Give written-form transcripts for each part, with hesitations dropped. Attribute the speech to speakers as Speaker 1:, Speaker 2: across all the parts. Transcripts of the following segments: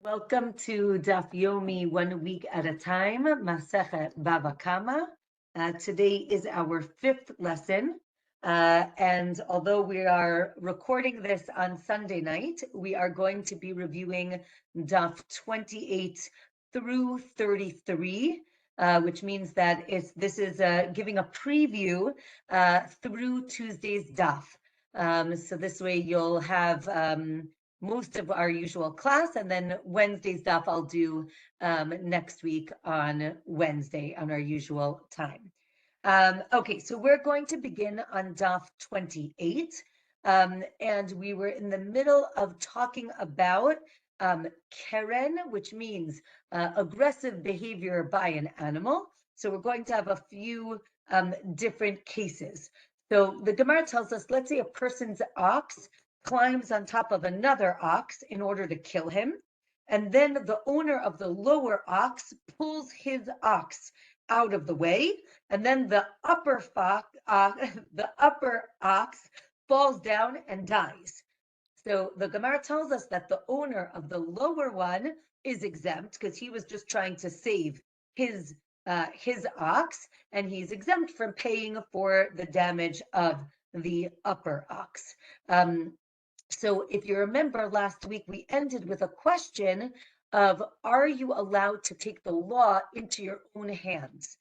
Speaker 1: Welcome to Daf Yomi 1 week at a time, Masechet Bava Kamma. Today is our fifth lesson. And although we are recording this on Sunday night, we are going to be reviewing Daf 28 through 33, which means that this is giving a preview through Tuesday's Daf. So this way you'll have most of our usual class, and then Wednesday's stuff I'll do next week on Wednesday on our usual time. Okay, so we're going to begin on Daf 28, and we were in the middle of talking about Keren, which means aggressive behavior by an animal. So we're going to have a few different cases. So the Gemara tells us, let's say a person's ox climbs on top of another ox in order to kill him. And then the owner of the lower ox pulls his ox out of the way. And then the upper ox falls down and dies. So the Gemara tells us that the owner of the lower one is exempt because he was just trying to save his ox, and he's exempt from paying for the damage of the upper ox. So if you remember last week, we ended with a question of, are you allowed to take the law into your own hands?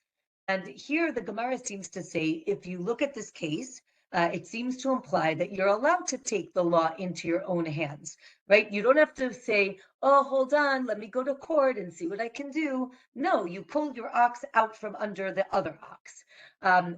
Speaker 1: And here the Gemara seems to say, if you look at this case, it seems to imply that you're allowed to take the law into your own hands, right? You don't have to say, oh, hold on, let me go to court and see what I can do. No, you pull your ox out from under the other ox.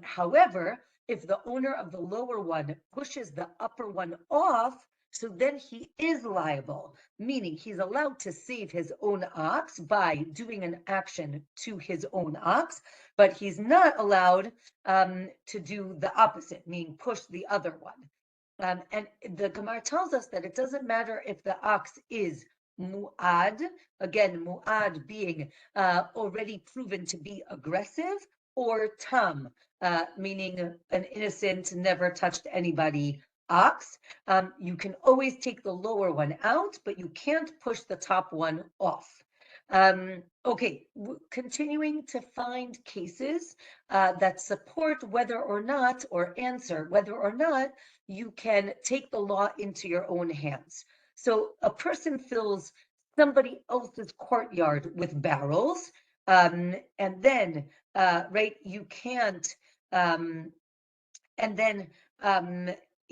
Speaker 1: However, if the owner of the lower one pushes the upper one off, so then he is liable, meaning he's allowed to save his own ox by doing an action to his own ox, but he's not allowed to do the opposite, meaning push the other one. And the Gemara tells us that it doesn't matter if the ox is mu'ad, again, mu'ad being already proven to be aggressive, or tam, meaning an innocent, never touched anybody ox. You can always take the lower one out, but you can't push the top one off. Okay, continuing to find cases that support whether or not, or answer whether or not you can take the law into your own hands. So a person fills somebody else's courtyard with barrels, and then, right, you can't, and then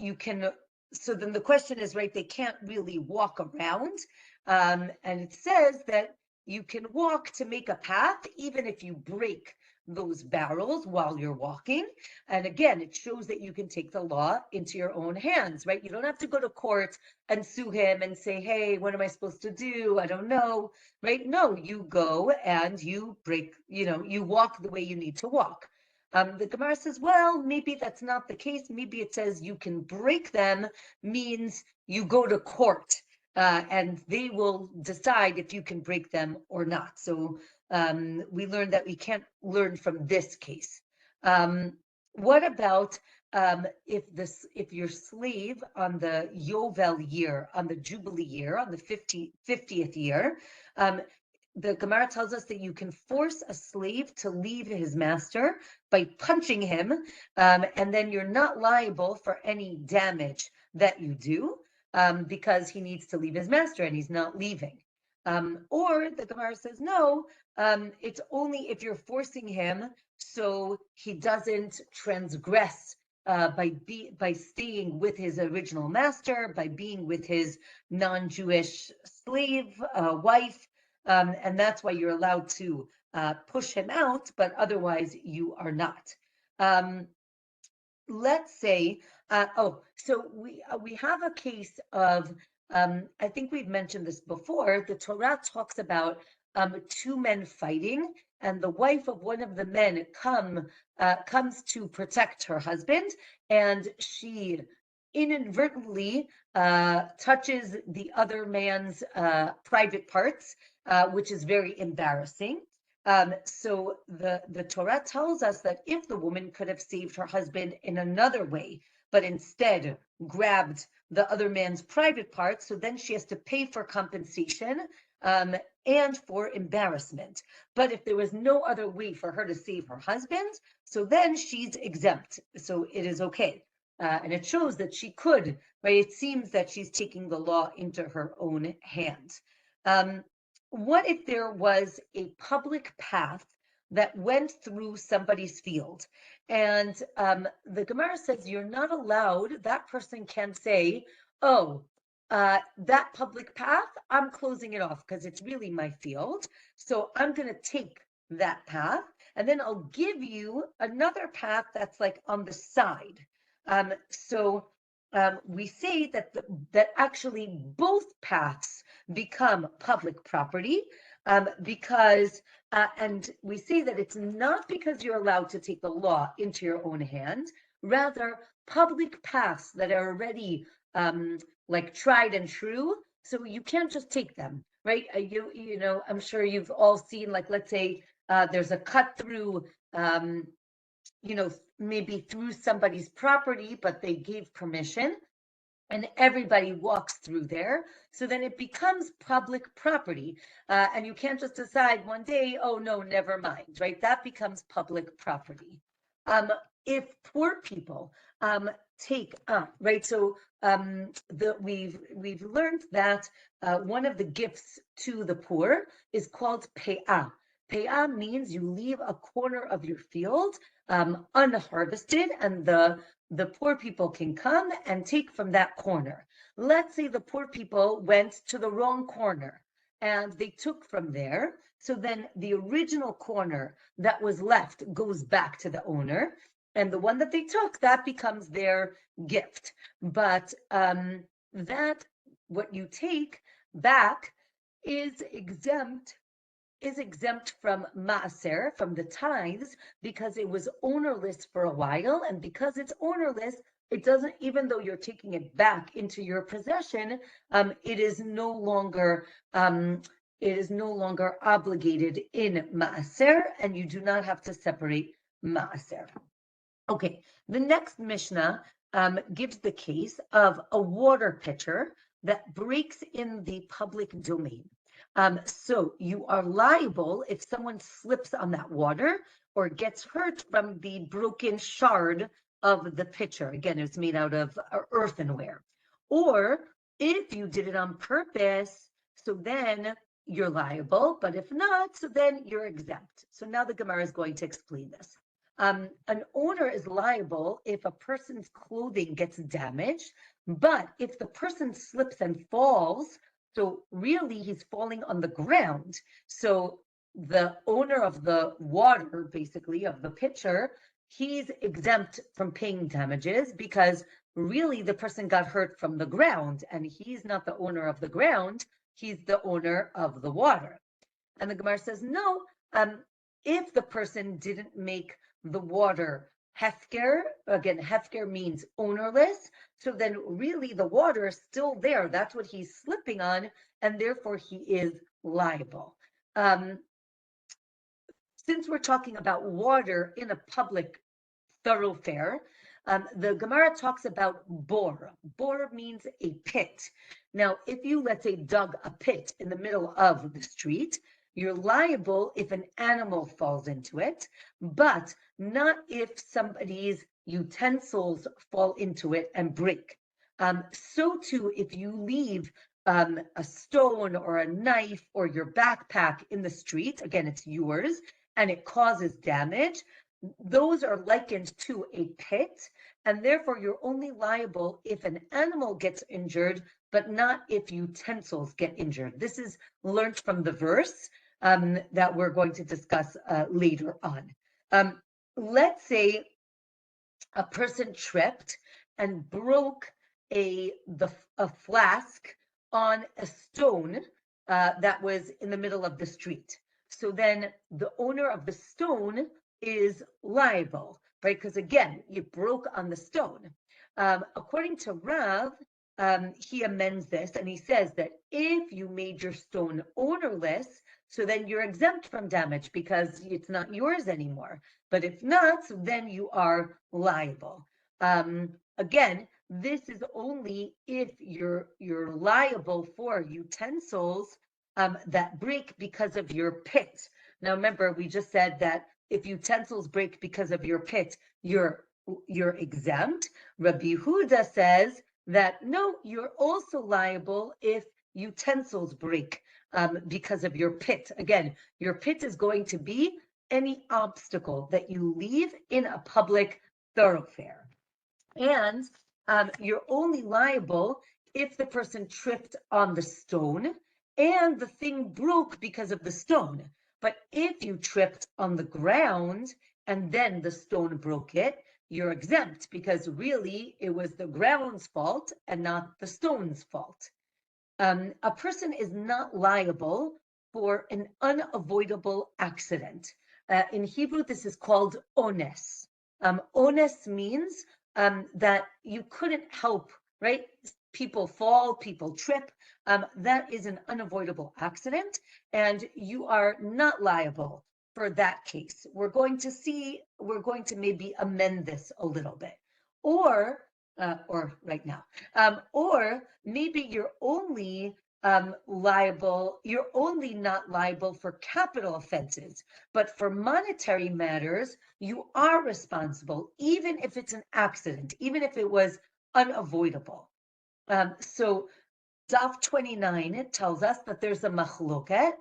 Speaker 1: you can, so then the question is, right, they can't really walk around. And it says that you can walk to make a path, even if you break those barrels while you're walking. And again, it shows that you can take the law into your own hands, right? You don't have to go to court and sue him and say, hey, what am I supposed to do? I don't know, right? No, you go and you break, you walk the way you need to walk. The Gemara says, well, maybe that's not the case. Maybe it says you can break them means you go to court and they will decide if you can break them or not. So we learned that we can't learn from this case. What about if your slave on the Yovel year, on the Jubilee year, on the 50th year, the Gemara tells us that you can force a slave to leave his master by punching him, and then you're not liable for any damage that you do because he needs to leave his master and he's not leaving. Or the Gemara says, no, it's only if you're forcing him so he doesn't transgress by staying with his original master, by being with his non-Jewish slave wife. And that's why you're allowed to push him out, but otherwise you are not. Let's say, so we have a case of, I think we've mentioned this before, the Torah talks about two men fighting, and the wife of one of the men comes to protect her husband, and she inadvertently touches the other man's private parts, which is very embarrassing. So the Torah tells us that if the woman could have saved her husband in another way, but instead grabbed the other man's private parts. So then she has to pay for compensation and for embarrassment. But if there was no other way for her to save her husband, so then she's exempt. So it is okay. And it shows that she could, right? It seems that she's taking the law into her own hands. What if there was a public path that went through somebody's field? And the Gemara says you're not allowed, that person can say, oh, that public path, I'm closing it off because it's really my field. So I'm going to take that path and then I'll give you another path that's like on the side. We say that that actually both paths become public property because, and we say that it's not because you're allowed to take the law into your own hands, rather public paths that are already like tried and true. So you can't just take them, right? You know, I'm sure you've all seen, like, let's say there's a cut through, you know, maybe through somebody's property, but they gave permission and everybody walks through there. So then it becomes public property. And you can't just decide one day, oh no, never mind, right? That becomes public property. If poor people take up, right? So we've learned that one of the gifts to the poor is called pe'ah. Pe'ah means you leave a corner of your field unharvested, and the poor people can come and take from that corner. Let's say the poor people went to the wrong corner and they took from there. So then the original corner that was left goes back to the owner, and the one that they took, that becomes their gift. But that what you take back is exempt from maaser, from the tithes, because it was ownerless for a while, and because it's ownerless, it doesn't, even though you're taking it back into your possession, it is no longer obligated in maaser, and you do not have to separate maaser. Okay, the next Mishnah gives the case of a water pitcher that breaks in the public domain. So you are liable if someone slips on that water or gets hurt from the broken shard of the pitcher. Again, it's made out of earthenware. Or if you did it on purpose, so then you're liable, but if not, so then you're exempt. So now the Gemara is going to explain this. An owner is liable if a person's clothing gets damaged, but if the person slips and falls, so really he's falling on the ground. So the owner of the water, basically of the pitcher, he's exempt from paying damages because really the person got hurt from the ground and he's not the owner of the ground, he's the owner of the water. And the Gemara says, no, if the person didn't make the water hefker, again, hefker means ownerless, so then really the water is still there. That's what he's slipping on, and therefore he is liable. Since we're talking about water in a public thoroughfare, the Gemara talks about bor. Bor means a pit. Now, if you, let's say, dug a pit in the middle of the street, you're liable if an animal falls into it, but not if somebody's utensils fall into it and break. So too, if you leave a stone or a knife or your backpack in the street, again, it's yours, and it causes damage, those are likened to a pit, and therefore you're only liable if an animal gets injured, but not if utensils get injured. This is learned from the verse that we're going to discuss later on. Let's say a person tripped and broke a flask on a stone that was in the middle of the street. So then the owner of the stone is liable, right? Because again, you broke on the stone. According to Rav, he amends this and he says that if you made your stone ownerless, so then you're exempt from damage because it's not yours anymore. But if not, so then you are liable. Again, this is only if you're liable for utensils that break because of your pit. Now, remember, we just said that if utensils break because of your pit, you're exempt. Rabbi Huda says that no, you're also liable if utensils break because of your pit. Again, your pit is going to be any obstacle that you leave in a public thoroughfare. And you're only liable if the person tripped on the stone and the thing broke because of the stone. But if you tripped on the ground and then the stone broke it, you're exempt because really it was the ground's fault and not the stone's fault. A person is not liable for an unavoidable accident. In Hebrew, this is called ones. Ones means that you couldn't help, right? People fall, people trip. That is an unavoidable accident, and you are not liable for that case. We're going to maybe amend this a little bit. Or right now, or maybe you're only you're only not liable for capital offenses, but for monetary matters, you are responsible, even if it's an accident, even if it was unavoidable. So Daf 29, it tells us that there's a machloket.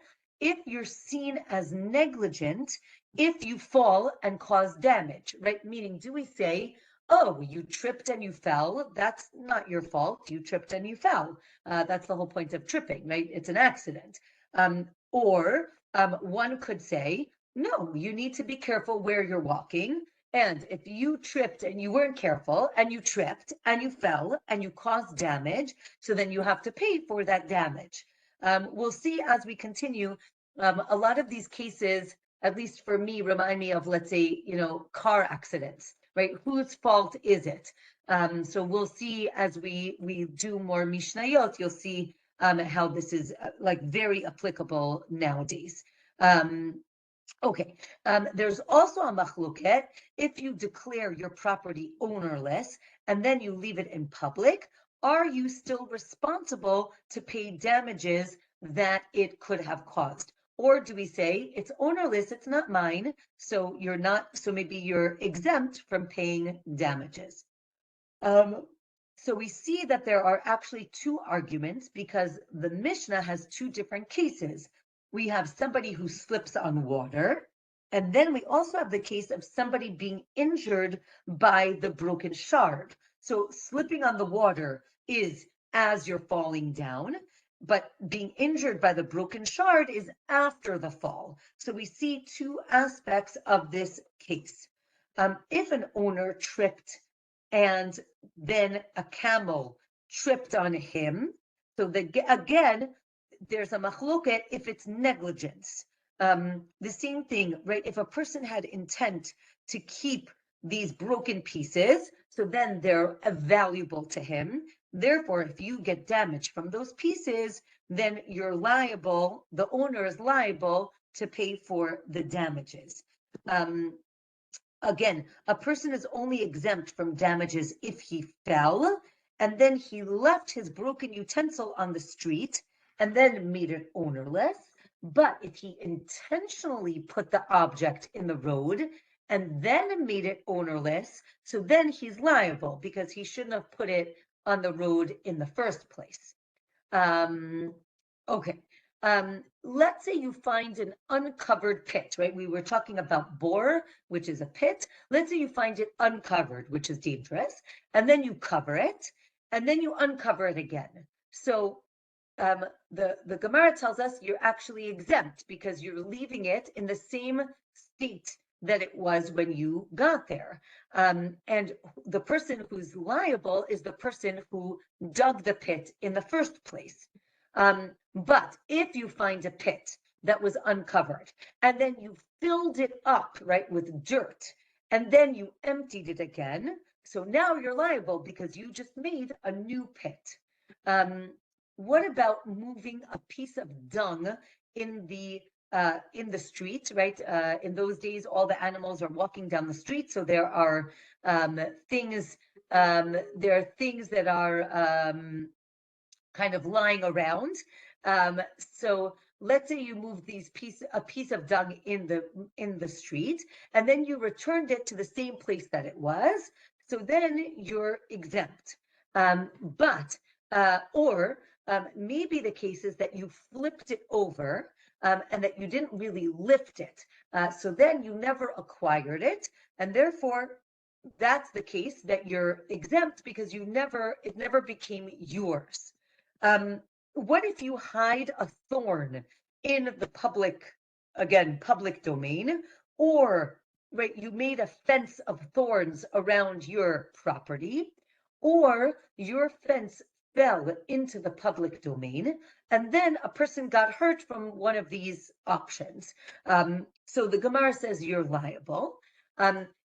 Speaker 1: If you're seen as negligent, if you fall and cause damage, right? Meaning, do we say, oh, you tripped and you fell? That's not your fault. You tripped and you fell. That's the whole point of tripping, right? It's an accident. Or one could say, no, you need to be careful where you're walking. And if you tripped and you weren't careful and you tripped and you fell and you caused damage, so then you have to pay for that damage. We'll see as we continue. A lot of these cases, at least for me, remind me of, let's say, car accidents, right? Whose fault is it? So we'll see as we do more Mishnayot, you'll see how this is like very applicable nowadays. Okay, there's also a machloket. If you declare your property ownerless and then you leave it in public, are you still responsible to pay damages that it could have caused? Or do we say it's ownerless, it's not mine, so you're not, so maybe you're exempt from paying damages. So we see that there are actually two arguments because the Mishnah has two different cases. We have somebody who slips on water, and then we also have the case of somebody being injured by the broken shard. So slipping on the water is as you're falling down, but being injured by the broken shard is after the fall. So we see two aspects of this case. If an owner tripped and then a camel tripped on him, so again, there's a machloket if it's negligence. The same thing, right? If a person had intent to keep these broken pieces, so then they're valuable to him. Therefore, if you get damage from those pieces, then you're liable, the owner is liable to pay for the damages. Again, a person is only exempt from damages if he fell and then he left his broken utensil on the street and then made it ownerless. But if he intentionally put the object in the road and then made it ownerless, so then he's liable because he shouldn't have put it on the road in the first place. Okay. Let's say you find an uncovered pit, right? We were talking about bore, which is a pit. Let's say you find it uncovered, which is dangerous, and then you cover it, and then you uncover it again. So the Gemara tells us you're actually exempt because you're leaving it in the same state that it was when you got there. And the person who's liable is the person who dug the pit in the first place. But if you find a pit that was uncovered and then you filled it up, right, with dirt, and then you emptied it again, so now you're liable because you just made a new pit. What about moving a piece of dung in the street, right? In those days, all the animals are walking down the street, so there are things there are things that are kind of lying around. So let's say you move a piece of dung in the street, and then you returned it to the same place that it was. So then you're exempt. But or maybe the case is that you flipped it over and that you didn't really lift it. So then you never acquired it, and therefore that's the case that you're exempt because it never became yours. What if you hide a thorn in the public domain, or right, you made a fence of thorns around your property, or your fence fell into the public domain, and then a person got hurt from one of these options. So the Gemara says you're liable.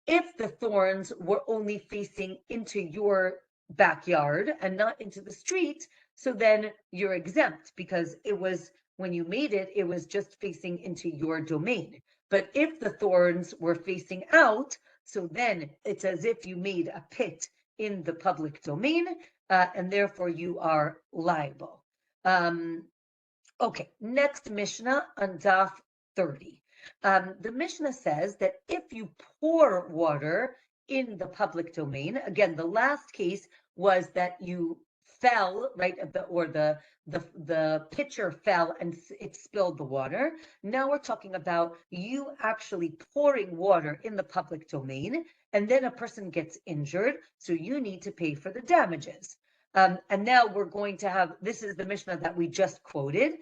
Speaker 1: If the thorns were only facing into your backyard and not into the street, so then you're exempt because when you made it, it was just facing into your domain. But if the thorns were facing out, so then it's as if you made a pit in the public domain, and therefore you are liable. Okay, next Mishnah on Daf 30. The Mishnah says that if you pour water in the public domain, again, the last case was that you fell, right, or the pitcher fell and it spilled the water. Now we're talking about you actually pouring water in the public domain, and then a person gets injured, so you need to pay for the damages. And now we're going to have, this is the Mishnah that we just quoted.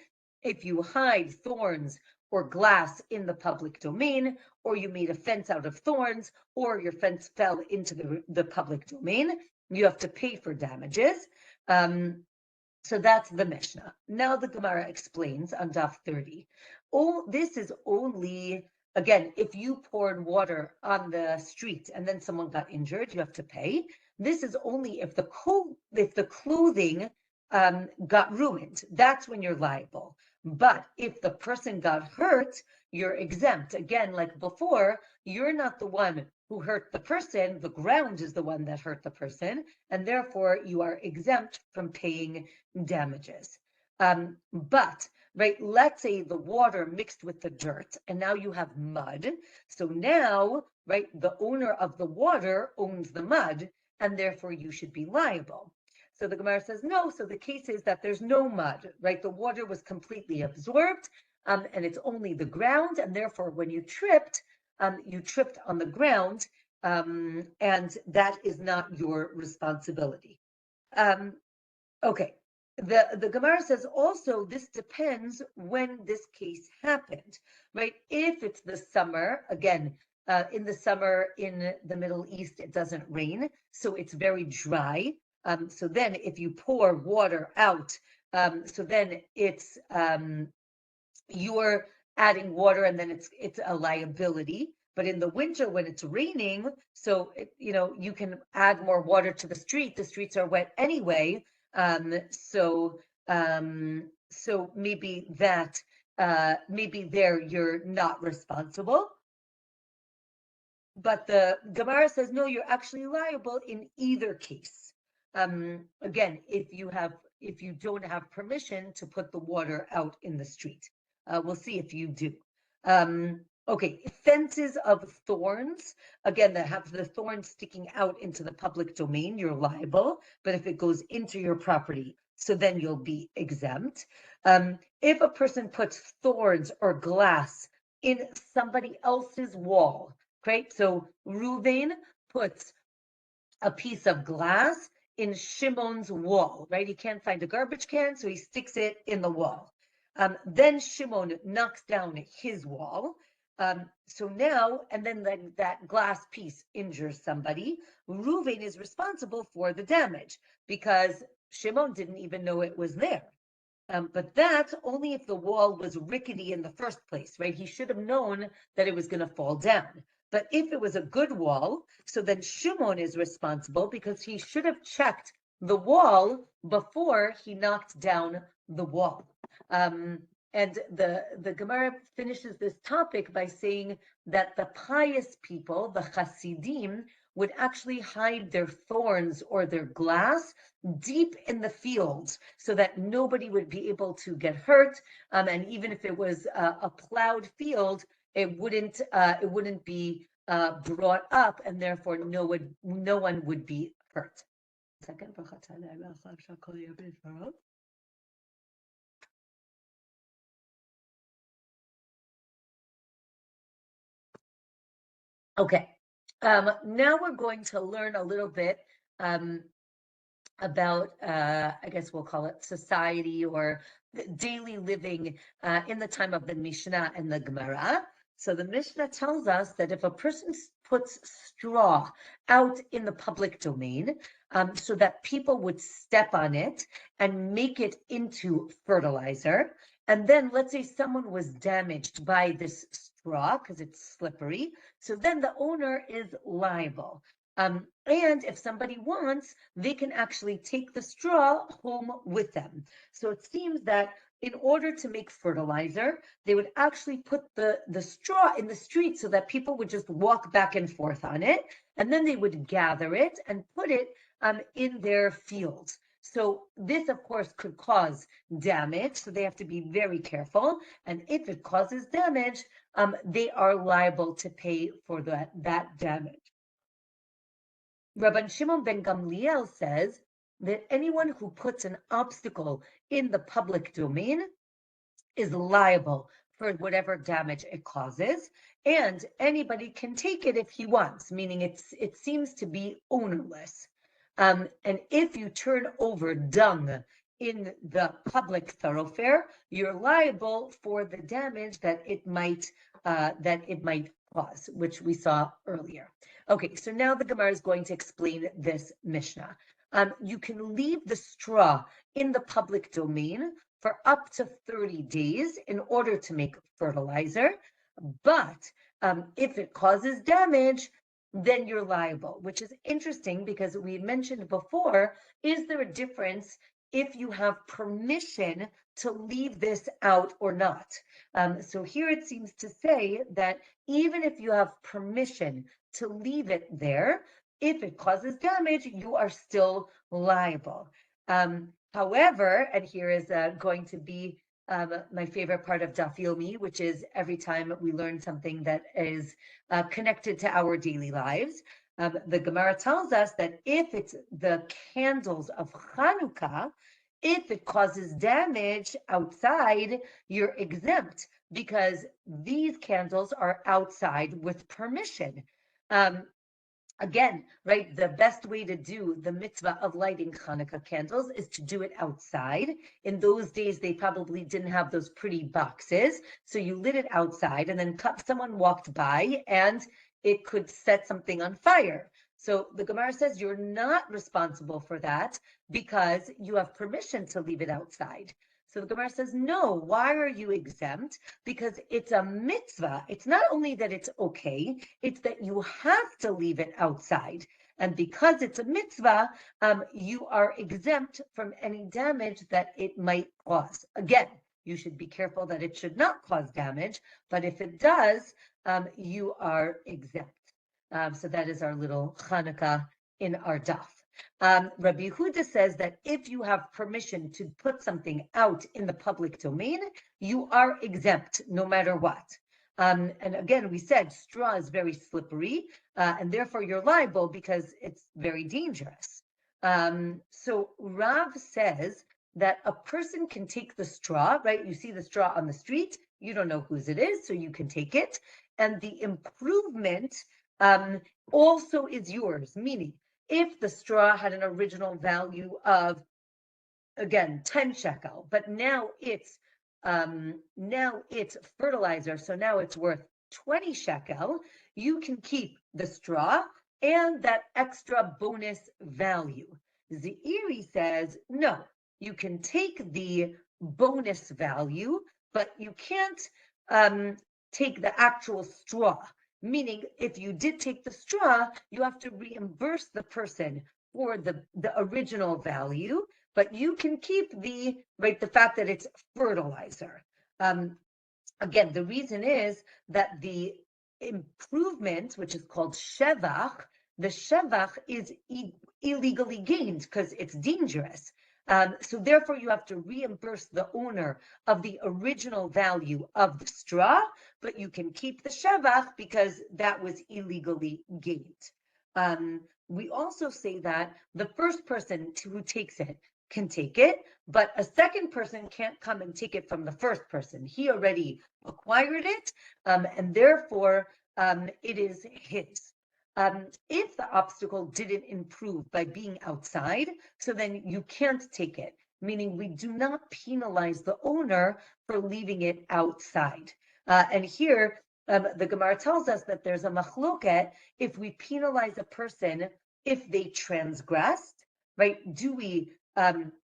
Speaker 1: If you hide thorns or glass in the public domain, or you made a fence out of thorns, or your fence fell into the public domain, you have to pay for damages. So that's the Mishnah. Now the Gemara explains on Daf 30. Oh, this is only, again, if you poured water on the street and then someone got injured, you have to pay. This is only if the clothing got ruined. That's when you're liable. But if the person got hurt, you're exempt. Again, like before, you're not the one who hurt the person. The ground is the one that hurt the person, and therefore you are exempt from paying damages. But right, let's say the water mixed with the dirt, and now you have mud. So now, right, the owner of the water owns the mud, and therefore you should be liable. So the Gemara says no. So the case is that there's no mud, right? The water was completely absorbed, and it's only the ground, and therefore when you tripped on the ground, and that is not your responsibility. Okay. The Gemara says also this depends when this case happened, right? If it's the summer, again, in the summer in the Middle East, it doesn't rain, so it's very dry. So then if you pour water out, so then it's you're adding water and then it's a liability. But in the winter when it's raining, so you can add more water to the street. The streets are wet anyway. So maybe maybe there you're not responsible. But the Gemara says, no, you're actually liable in either case. Again, if you don't have permission to put the water out in the street. We'll see if you do. Okay, fences of thorns, again, that have the thorns sticking out into the public domain, you're liable. But if it goes into your property, so then you'll be exempt. If a person puts thorns or glass in somebody else's wall, right? So Reuven puts a piece of glass in Shimon's wall, right? He can't find a garbage can, so he sticks it in the wall. Then Shimon knocks down his wall. So now, and then that glass piece injures somebody. Reuven is responsible for the damage because Shimon didn't even know it was there. But that's only if the wall was rickety in the first place, right? He should have known that it was going to fall down. But if it was a good wall, so then Shimon is responsible because he should have checked the wall before he knocked down the wall. And the Gemara finishes this topic by saying that the pious people, the Hasidim, would actually hide their thorns or their glass deep in the fields so that nobody would be able to get hurt. And even if it was a plowed field, it wouldn't be brought up, and therefore no one would be hurt. Second. Okay, now we're going to learn a little bit about, I guess we'll call it society or daily living in the time of the Mishnah and the Gemara. So the Mishnah tells us that if a person puts straw out in the public domain so that people would step on it and make it into fertilizer, and then let's say someone was damaged by this straw because it's slippery, so then the owner is liable. And if somebody wants, they can actually take the straw home with them. So it seems that in order to make fertilizer, they would actually put the straw in the street so that people would just walk back and forth on it. And then they would gather it and put it in their fields. So this, of course, could cause damage. So they have to be very careful. And if it causes damage, they are liable to pay for that damage. Rabban Shimon ben Gamliel says that anyone who puts an obstacle in the public domain is liable for whatever damage it causes, and anybody can take it if he wants, meaning it seems to be ownerless. And if you turn over dung in the public thoroughfare, you're liable for the damage that it might cause, which we saw earlier. Okay, so now the Gemara is going to explain this Mishnah. You can leave the straw in the public domain for up to 30 days in order to make fertilizer, but if it causes damage, then you're liable, which is interesting because we mentioned before, is there a difference if you have permission to leave this out or not? So here it seems to say that even if you have permission to leave it there, if it causes damage, you are still liable. However, and here is going to be my favorite part of Daf Yomi, which is every time we learn something that is connected to our daily lives. The Gemara tells us that if it's the candles of Hanukkah, if it causes damage outside, you're exempt because these candles are outside with permission. Again, right, the best way to do the mitzvah of lighting Hanukkah candles is to do it outside. In those days, they probably didn't have those pretty boxes. So you lit it outside and then someone walked by and it could set something on fire. So the Gemara says you're not responsible for that because you have permission to leave it outside. So the Gemara says, no, why are you exempt? Because it's a mitzvah. It's not only that it's okay, it's that you have to leave it outside. And because it's a mitzvah, you are exempt from any damage that it might cause. Again, you should be careful that it should not cause damage, but if it does, you are exempt. So that is our little Hanukkah in our daf. Rabbi Yehuda says that if you have permission to put something out in the public domain, you are exempt no matter what. And again, we said straw is very slippery, and therefore you're liable because it's very dangerous. So Rav says that a person can take the straw, right? You see the straw on the street, you don't know whose it is, so you can take it. And the improvement also is yours, meaning if the straw had an original value of, again, 10 shekel, but now it's fertilizer, so now it's worth 20 shekel, you can keep the straw and that extra bonus value. Zeiri says, no, you can take the bonus value, but you can't take the actual straw. Meaning, if you did take the straw, you have to reimburse the person for the original value, but you can keep the fact that it's fertilizer. Again, the reason is that the improvement, which is called shevach, the shevach is illegally gained because it's dangerous. So therefore, you have to reimburse the owner of the original value of the straw, but you can keep the shevach because that was illegally gained. We also say that the first person who takes it can take it, but a second person can't come and take it from the first person. He already acquired it, and therefore it is his. If the obstacle didn't improve by being outside, so then you can't take it, meaning we do not penalize the owner for leaving it outside. And here, the Gemara tells us that there's a machloket if we penalize a person if they transgressed, right? Do we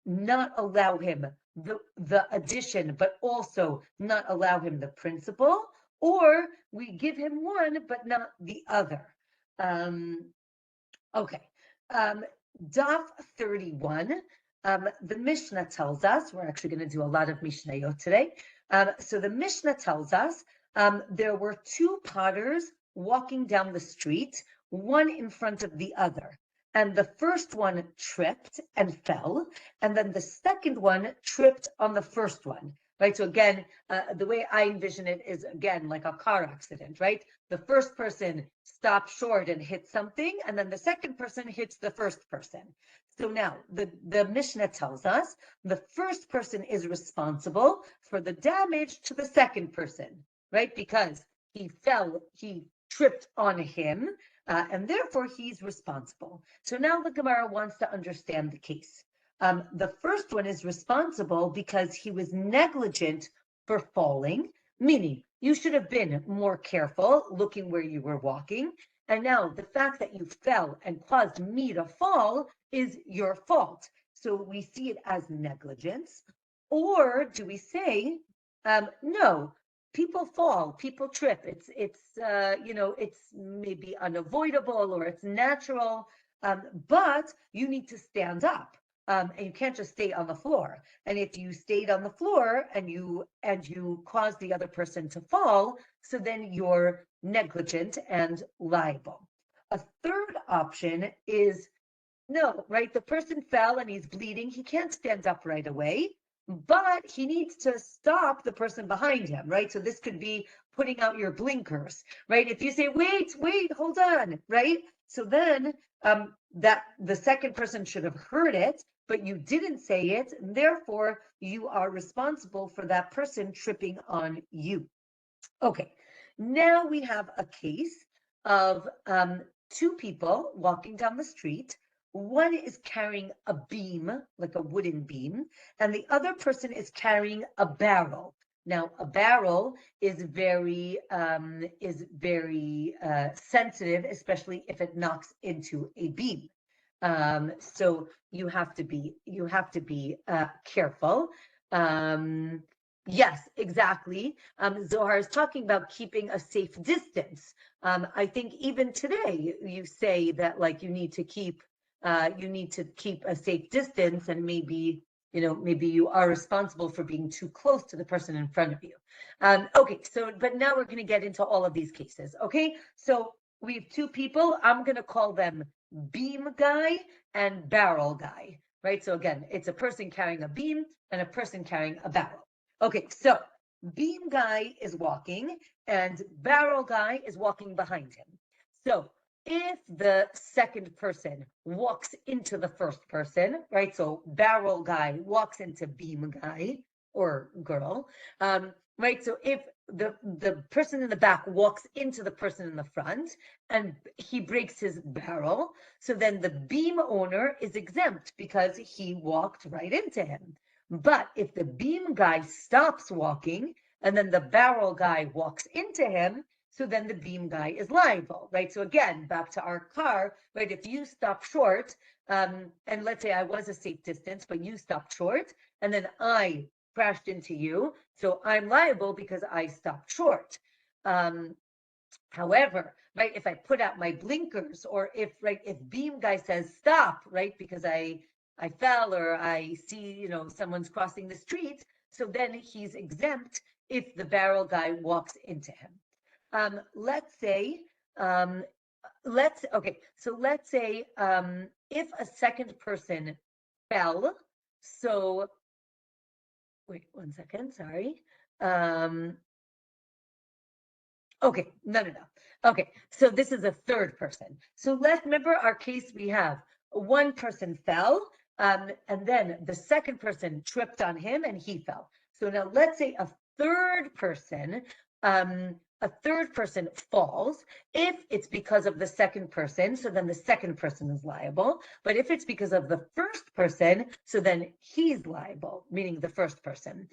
Speaker 1: not allow him the addition, but also not allow him the principal, or we give him one, but not the other? Okay. Daf 31. The Mishnah tells us, we're actually going to do a lot of Mishnayot today. So the Mishnah tells us there were two potters walking down the street, one in front of the other. And the first one tripped and fell, and then the second one tripped on the first one. Right. So again, the way I envision it is again like a car accident, right? The first person stopped short and hit something, and then the second person hits the first person. So now the Mishnah tells us the first person is responsible for the damage to the second person, right? Because he fell, he tripped on him, and therefore he's responsible. So now the Gemara wants to understand the case. The first one is responsible because he was negligent for falling, meaning you should have been more careful looking where you were walking. And now the fact that you fell and caused me to fall is your fault. So we see it as negligence. Or do we say, no, people fall, people trip. It's it's maybe unavoidable or it's natural, but you need to stand up. And you can't just stay on the floor. And if you stayed on the floor and you caused the other person to fall, so then you're negligent and liable. A third option is no, right? The person fell and he's bleeding. He can't stand up right away, but he needs to stop the person behind him, right? So this could be putting out your blinkers, right? If you say, wait, hold on, right? So then that the second person should have heard it, but you didn't say it, and therefore you are responsible for that person tripping on you. Okay, now we have a case of two people walking down the street. One is carrying a beam, like a wooden beam, and the other person is carrying a barrel. Now, a barrel is very sensitive, especially if it knocks into a beam. So you have to be careful. Yes, exactly. Zohar is talking about keeping a safe distance. I think even today you say that like you need to keep a safe distance, and maybe you are responsible for being too close to the person in front of you. Okay, so but now we're going to get into all of these cases. Okay, so we have two people. I'm going to call them beam guy and barrel guy, right? So again, it's a person carrying a beam and a person carrying a barrel. Okay, so beam guy is walking and barrel guy is walking behind him. So if the second person walks into the first person, right? So barrel guy walks into beam guy or girl, right? So if the person in the back walks into the person in the front and he breaks his barrel, so then the beam owner is exempt because he walked right into him. But if the beam guy stops walking and then the barrel guy walks into him, so then the beam guy is liable, right? So again, back to our car, right? If you stop short, and let's say I was a safe distance, but you stopped short, and then I crashed into you, so I'm liable because I stopped short. However, right, if I put out my blinkers, or if beam guy says stop, right, because I fell or I see, someone's crossing the street, so then he's exempt if the barrel guy walks into him. Let's say let's say if a second person fell, so wait 1 second, sorry. Um, okay, no. Okay, so this is a third person. So let's remember our case. We have one person fell, and then the second person tripped on him and he fell. So now let's say a third person falls. If it's because of the second person, so then the second person is liable. But if it's because of the first person, so then he's liable, meaning the first person.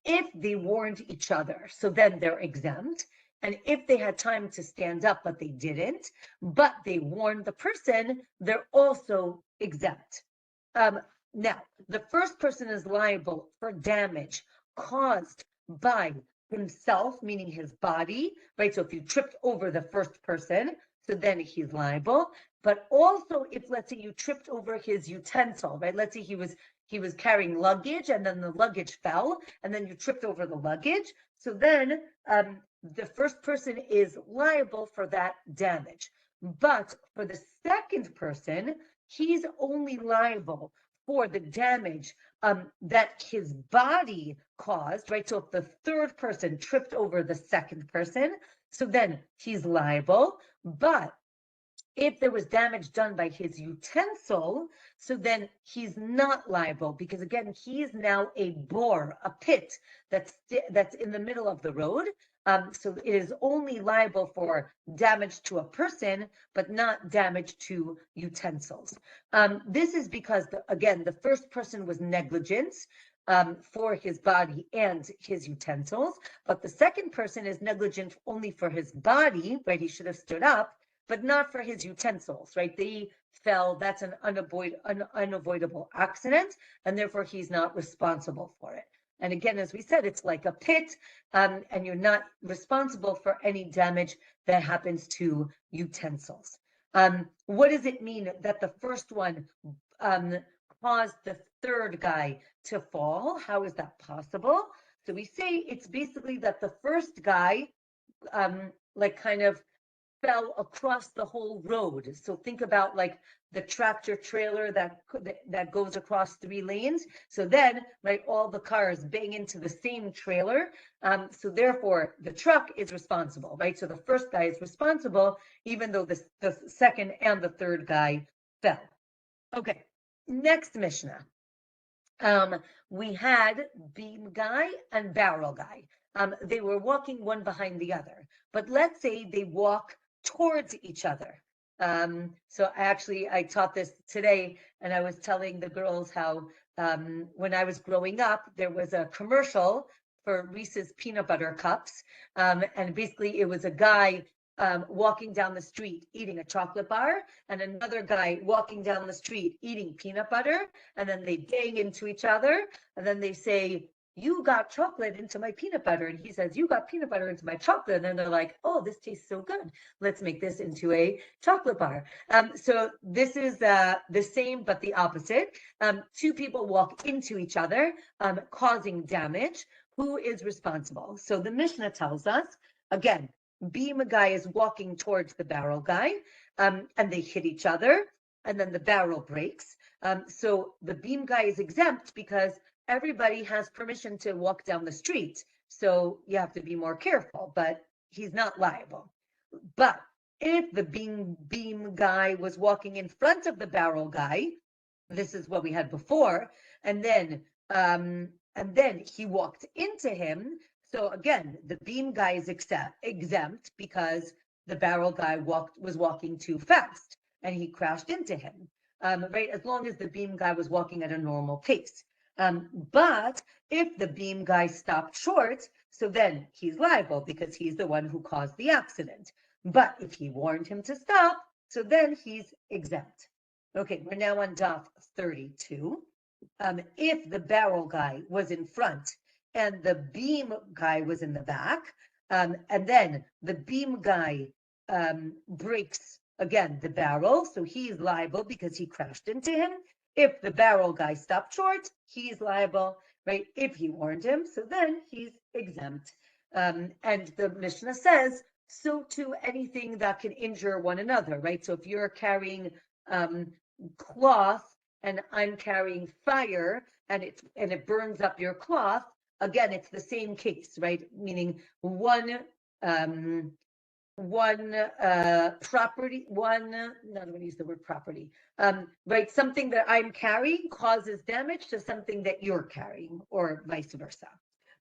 Speaker 1: If they warned each other, so then they're exempt. And if they had time to stand up, but they didn't, but they warned the person, they're also exempt. Now, the first person is liable for damage caused by himself, meaning his body, right? So if you tripped over the first person, so then he's liable. But also if, let's say, you tripped over his utensil, right? Let's say he was carrying luggage and then the luggage fell and then you tripped over the luggage. So then the first person is liable for that damage. But for the second person, he's only liable for the damage that his body caused, right? So if the third person tripped over the second person, so then he's liable. But if there was damage done by his utensil, so then he's not liable because again, he is now a bore, a pit that's in the middle of the road. So it is only liable for damage to a person, but not damage to utensils. This is because, again, the first person was negligent for his body and his utensils, but the second person is negligent only for his body, right? He should have stood up, but not for his utensils, right? They fell. That's an unavoidable accident, and therefore he's not responsible for it. And again, as we said, it's like a pit, and you're not responsible for any damage that happens to utensils. What does it mean that the first one caused the third guy to fall? How is that possible? So we say it's basically that the first guy, like kind of fell across the whole road. So think about like the tractor trailer that goes across 3 lanes. So then, right, all the cars bang into the same trailer. So therefore, the truck is responsible, right? So the first guy is responsible, even though the second and the third guy fell. Okay, next Mishnah. We had beam guy and barrel guy. They were walking one behind the other, but let's say they walk towards each other. So I taught this today, and I was telling the girls how when I was growing up, there was a commercial for Reese's peanut butter cups, and basically it was a guy walking down the street eating a chocolate bar, and another guy walking down the street eating peanut butter, and then they bang into each other, and then they say, "You got chocolate into my peanut butter," and he says, "You got peanut butter into my chocolate," and then they're like, "Oh, this tastes so good. Let's make this into a chocolate bar." So this is the same but the opposite. Two people walk into each other, causing damage. Who is responsible? So the Mishnah tells us, again, beam guy is walking towards the barrel guy, and they hit each other, and then the barrel breaks. So the beam guy is exempt because everybody has permission to walk down the street. So you have to be more careful, but he's not liable. But if the beam guy was walking in front of the barrel guy, this is what we had before, and then he walked into him. So again, the beam guy is exempt because the barrel guy was walking too fast and he crashed into him. Right, as long as the beam guy was walking at a normal pace. But if the beam guy stopped short, so then he's liable because he's the one who caused the accident. But if he warned him to stop, so then he's exempt. Okay, we're now on daf 32. If the barrel guy was in front and the beam guy was in the back, and then the beam guy breaks, again, the barrel, so he's liable because he crashed into him. If the barrel guy stopped short, he's liable, right? If he warned him, so then he's exempt. And the Mishnah says, so too anything that can injure one another, right? So if you're carrying cloth and I'm carrying fire and it burns up your cloth, again, it's the same case, right? Meaning um, one property, one, not going to use the word property, right? Something that I'm carrying causes damage to something that you're carrying, or vice versa.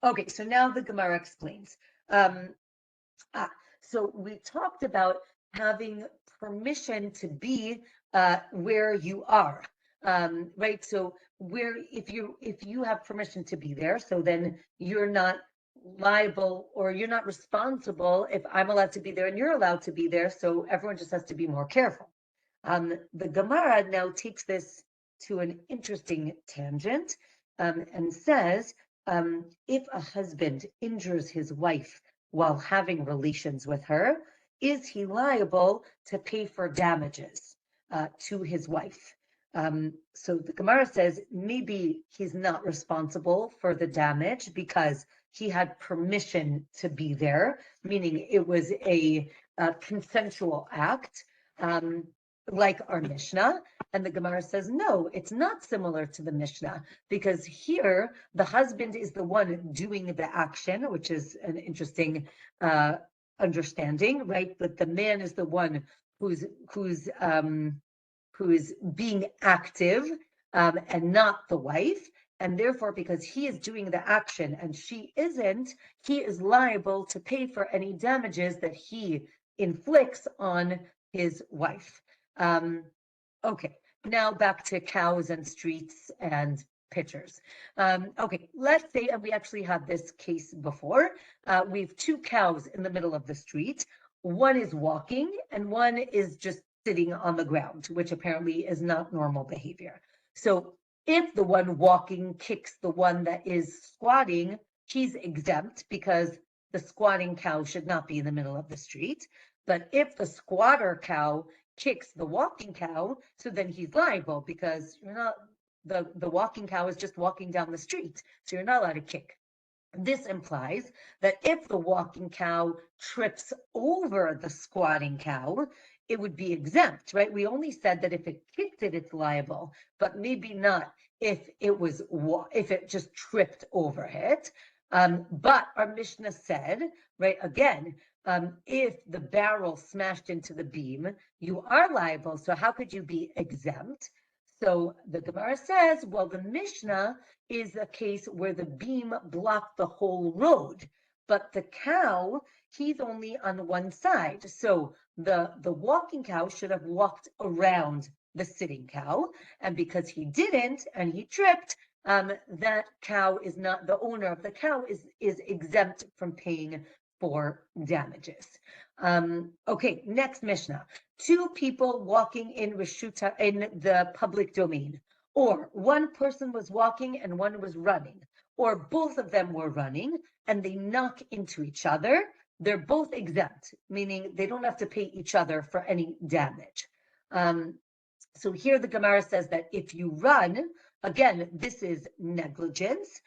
Speaker 1: Okay, so now the Gemara explains. Um, so we talked about having permission to be where you are, right? So where if you have permission to be there, so then you're not liable or you're not responsible if I'm allowed to be there and you're allowed to be there. So everyone just has to be more careful. The Gemara now takes this to an interesting tangent and says, if a husband injures his wife while having relations with her, is he liable to pay for damages to his wife? So the Gemara says maybe he's not responsible for the damage because he had permission to be there, meaning it was a consensual act. Like our Mishnah, and the Gemara says, no, it's not similar to the Mishnah, because here the husband is the one doing the action, which is an interesting understanding, right? That the man is the one who's being active and not the wife. And therefore, because he is doing the action and she isn't, he is liable to pay for any damages that he inflicts on his wife. Okay, now back to cows and streets and pitchers. Okay, let's say, and we actually had this case before, we have two cows in the middle of the street. One is walking and one is just sitting on the ground, which apparently is not normal behavior. So if the one walking kicks the one that is squatting, he's exempt because the squatting cow should not be in the middle of the street. But if the squatter cow kicks the walking cow, so then he's liable because you're not, the walking cow is just walking down the street, so you're not allowed to kick. This implies that if the walking cow trips over the squatting cow, it would be exempt, right? We only said that if it kicked it, it's liable, but maybe not if it just tripped over it. But our Mishnah said, right, again, if the barrel smashed into the beam, you are liable. So how could you be exempt? So the Gemara says, well, the Mishnah is a case where the beam blocked the whole road, but the cow, he's only on one side. So the walking cow should have walked around the sitting cow, and because he didn't and he tripped, that cow is not, the owner of the cow is exempt from paying for damages. Okay, next Mishnah. Two people walking in Rishuta in the public domain, or one person was walking and one was running, or both of them were running and they knock into each other, they're both exempt, meaning they don't have to pay each other for any damage. So here the Gemara says that if you run, again, this is negligence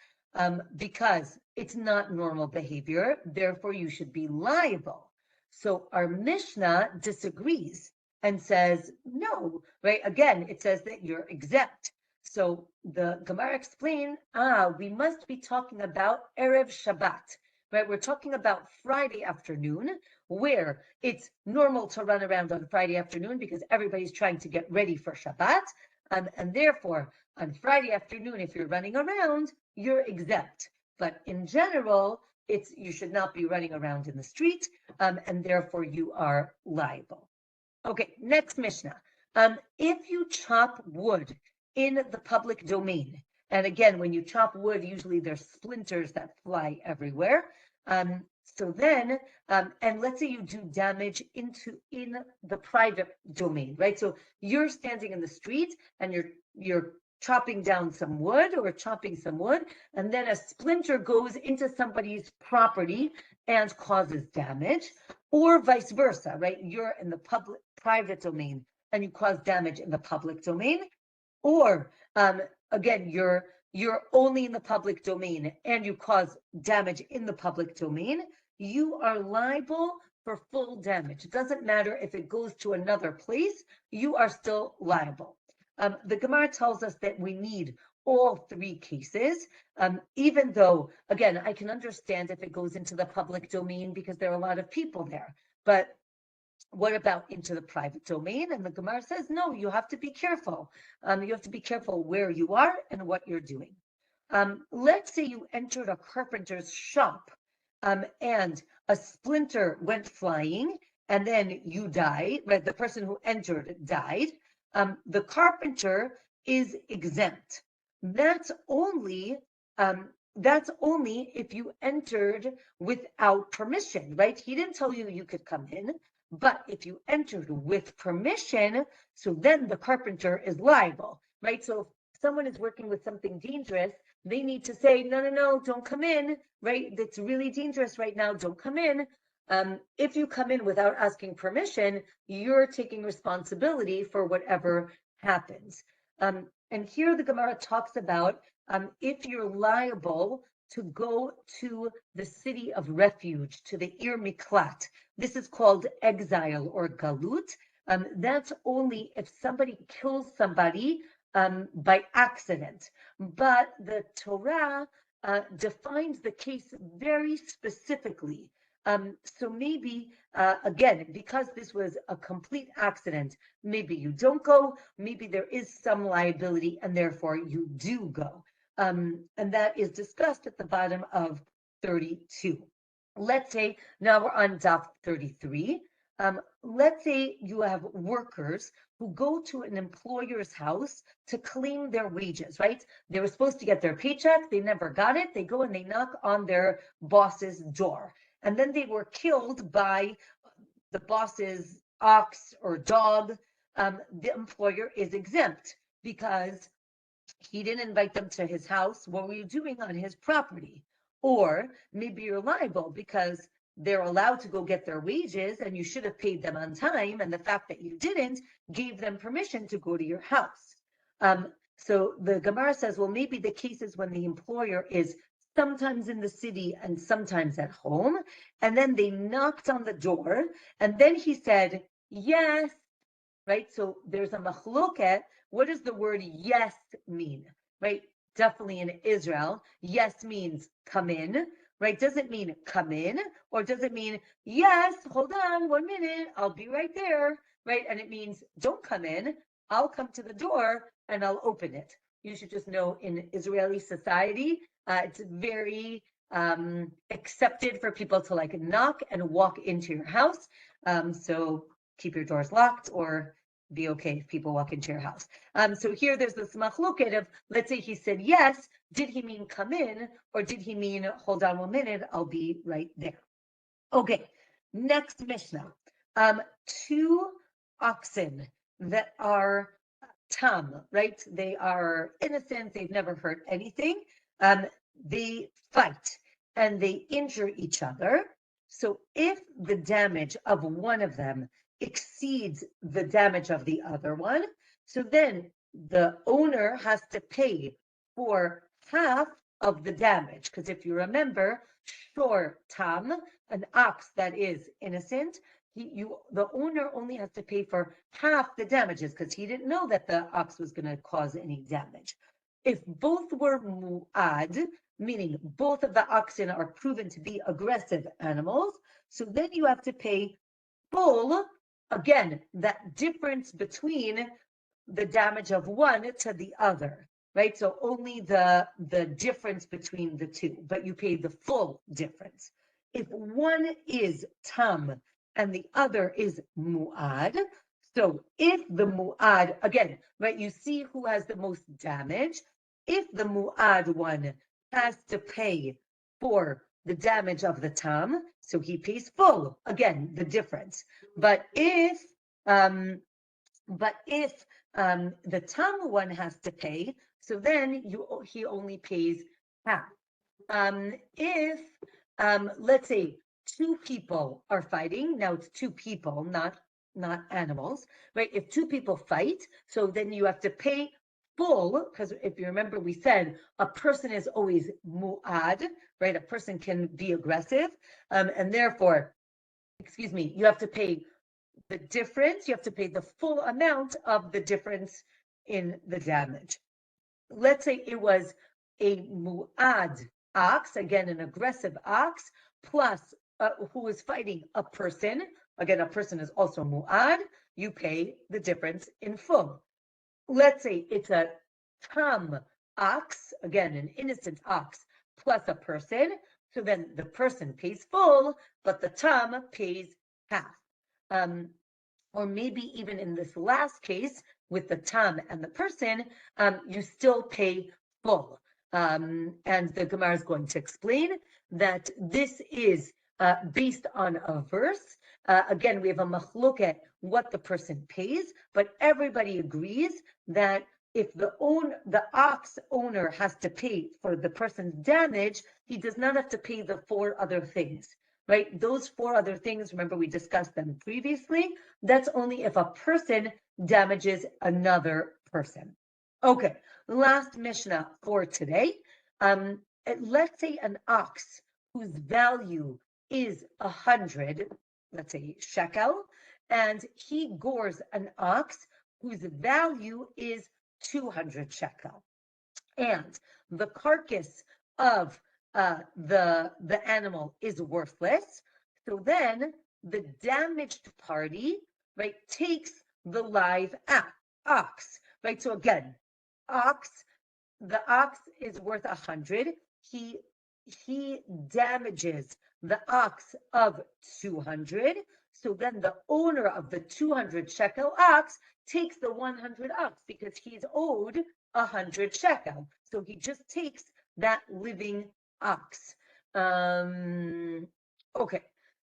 Speaker 1: because it's not normal behavior, therefore you should be liable. So our Mishnah disagrees and says, no, right? Again, it says that you're exempt. So the Gemara explained, we must be talking about Erev Shabbat, right? We're talking about Friday afternoon, where it's normal to run around on Friday afternoon because everybody's trying to get ready for Shabbat. And therefore, on Friday afternoon, if you're running around, you're exempt. But in general, you should not be running around in the street, and therefore you are liable. Okay, next Mishnah. If you chop wood in the public domain, and again, when you chop wood, usually there's splinters that fly everywhere. So then, and let's say you do damage in the private domain, right? So you're standing in the street and you're chopping down some wood or chopping some wood, and then a splinter goes into somebody's property and causes damage, or vice versa, right? You're in the private domain and you cause damage in the public domain, or again, you're only in the public domain and you cause damage in the public domain, you are liable for full damage. It doesn't matter if it goes to another place, you are still liable. The Gemara tells us that we need all three cases, even though, again, I can understand if it goes into the public domain because there are a lot of people there, but what about into the private domain? And the Gemara says, no, you have to be careful. You have to be careful where you are and what you're doing. Let's say you entered a carpenter's shop and a splinter went flying and then you died, right? The person who entered died. The carpenter is exempt. That's only if you entered without permission, right? He didn't tell you you could come in, but if you entered with permission, so then the carpenter is liable, right? So if someone is working with something dangerous, they need to say, no, don't come in, right? That's really dangerous right now, don't come in. If you come in without asking permission, you're taking responsibility for whatever happens. And here the Gemara talks about if you're liable to go to the city of refuge, to the Ir Miklat. This is called exile or galut. That's only if somebody kills somebody by accident. But the Torah defines the case very specifically. So maybe, again, because this was a complete accident, maybe you don't go, maybe there is some liability and therefore you do go. And that is discussed at the bottom of 32. Let's say, now we're on Daf 33. Let's say you have workers who go to an employer's house to claim their wages, right? They were supposed to get their paycheck, they never got it, they go and they knock on their boss's door. And then they were killed by the boss's ox or dog. The employer is exempt because he didn't invite them to his house. What were you doing on his property? Or maybe you're liable because they're allowed to go get their wages and you should have paid them on time. And the fact that you didn't gave them permission to go to your house. So the Gemara says, well, maybe the case is when the employer is sometimes in the city and sometimes at home. And then they knocked on the door and then he said, yes, right? So there's a machloket. What does the word yes mean, right? Definitely in Israel, yes means come in, right? Does it mean come in or does it mean, yes, hold on 1 minute, I'll be right there, right? And it means don't come in, I'll come to the door and I'll open it. You should just know in Israeli society, it's very accepted for people to like knock and walk into your house. So keep your doors locked or be okay if people walk into your house. So here there's this machloket of, let's say he said yes, did he mean come in or did he mean hold on 1 minute, I'll be right there. Okay, next Mishnah. 2 oxen that are tam, right? They are innocent, they've never hurt anything. They fight and they injure each other. So if the damage of one of them exceeds the damage of the other one, so then the owner has to pay for half of the damage. Because if you remember, shor tam, an ox that is innocent, the owner only has to pay for half the damages because he didn't know that the ox was going to cause any damage. If both were mu'ad, meaning both of the oxen are proven to be aggressive animals, so then you have to pay full, again, that difference between the damage of one to the other, right? So only the difference between the two, but you pay the full difference. If one is tam and the other is mu'ad, so if the mu'ad, again, right, you see who has the most damage. If the mu'ad one has to pay for the damage of the tam, so he pays full, again, the difference. But if the tam one has to pay, so then he only pays half. If let's say 2 people are fighting, now it's 2 people, not animals, right? If 2 people fight, so then you have to pay full, because if you remember, we said a person is always mu'ad, right? A person can be aggressive, and therefore excuse me, you have to pay the difference, you have to pay the full amount of the difference in the damage. Let's say it was a mu'ad ox, again, an aggressive ox, plus who is fighting a person. Again, a person is also mu'ad. You pay the difference in full. Let's say it's a tam ox, again, an innocent ox, plus a person. So then the person pays full, but the tam pays half. Or maybe even in this last case with the tam and the person, you still pay full. And the Gemara is going to explain that this is based on a verse. Again, we have a machloket what the person pays, but everybody agrees that if the ox owner has to pay for the person's damage, he does not have to pay the 4 other things. Right? Those 4 other things, remember we discussed them previously, that's only if a person damages another person. Okay, last Mishnah for today. Let's say an ox whose value is 100, let's say shekel, and he gores an ox whose value is 200 shekel. And the carcass of the animal is worthless. So then the damaged party, right, takes the live ox, right? So again, the ox is worth 100. He damages the ox of 200. So then the owner of the 200 shekel ox takes the 100 ox because he's owed 100 shekel. So he just takes that living ox. Okay.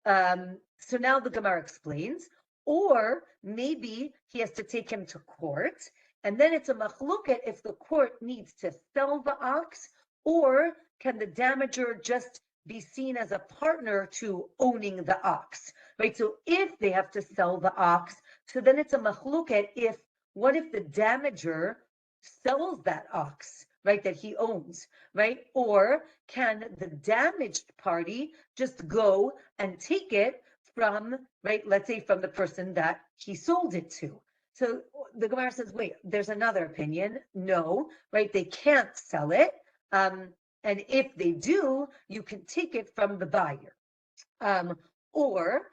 Speaker 1: So now the Gemara explains, or maybe he has to take him to court, and then it's a machluket if the court needs to sell the ox, or can the damager just be seen as a partner to owning the ox, right? So if they have to sell the ox, so then it's a machluket what if the damager sells that ox, right, that he owns, right? Or can the damaged party just go and take it from, right, let's say from the person that he sold it to? So the Gemara says, wait, there's another opinion. No, right, they can't sell it. And if they do, you can take it from the buyer. Or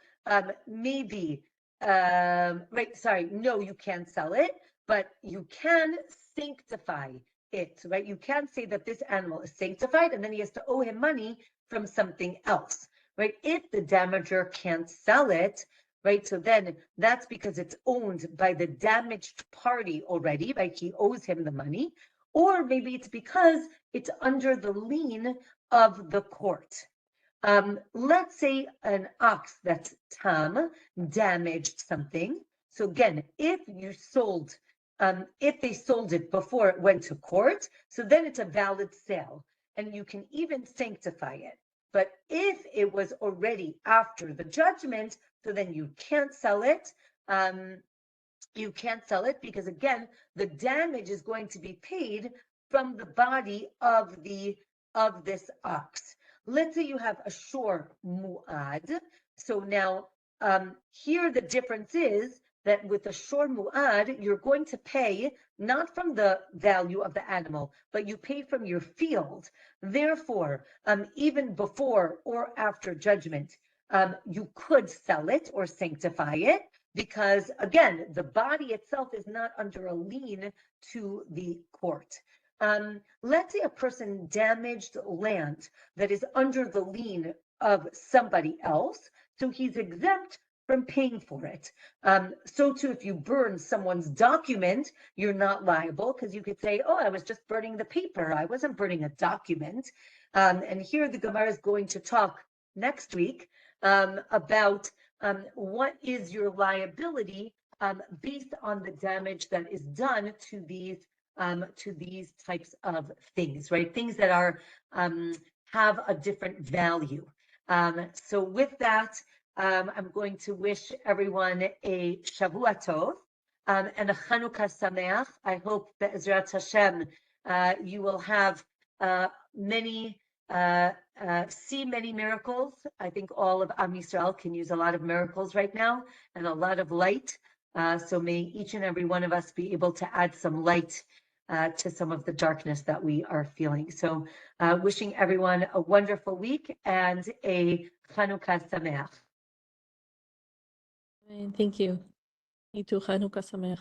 Speaker 1: maybe, right, sorry, no, you can't sell it, but you can sanctify it, right? You can say that this animal is sanctified and then he has to owe him money from something else, right? If the damager can't sell it, right, so then that's because it's owned by the damaged party already, right? He owes him the money. Or maybe it's because it's under the lien of the court. Let's say an ox that's tam damaged something. So again, if they sold it before it went to court, so then it's a valid sale and you can even sanctify it. But if it was already after the judgment, so then you can't sell it. You can't sell it because again, the damage is going to be paid from the body of this ox. Let's say you have a shor mu'ad. So now here the difference is that with a shor mu'ad, you're going to pay not from the value of the animal, but you pay from your field. Therefore, even before or after judgment, you could sell it or sanctify it because, again, the body itself is not under a lien to the court. Let's say a person damaged land that is under the lien of somebody else, so he's exempt from paying for it. So too, if you burn someone's document, you're not liable because you could say, oh, I was just burning the paper. I wasn't burning a document. And here the Gemara is going to talk next week about what is your liability based on the damage that is done to these types of things, right? Things that are have a different value. So with that, I'm going to wish everyone a Shavua Tov and a Chanukah Sameach. I hope that Ezrat Hashem, you will have many see many miracles. I think all of Am Yisrael can use a lot of miracles right now and a lot of light. So may each and every one of us be able to add some light to some of the darkness that we are feeling. So wishing everyone a wonderful week and a Chanukah Sameach.
Speaker 2: Thank you. Me too. Chanukah Sameach.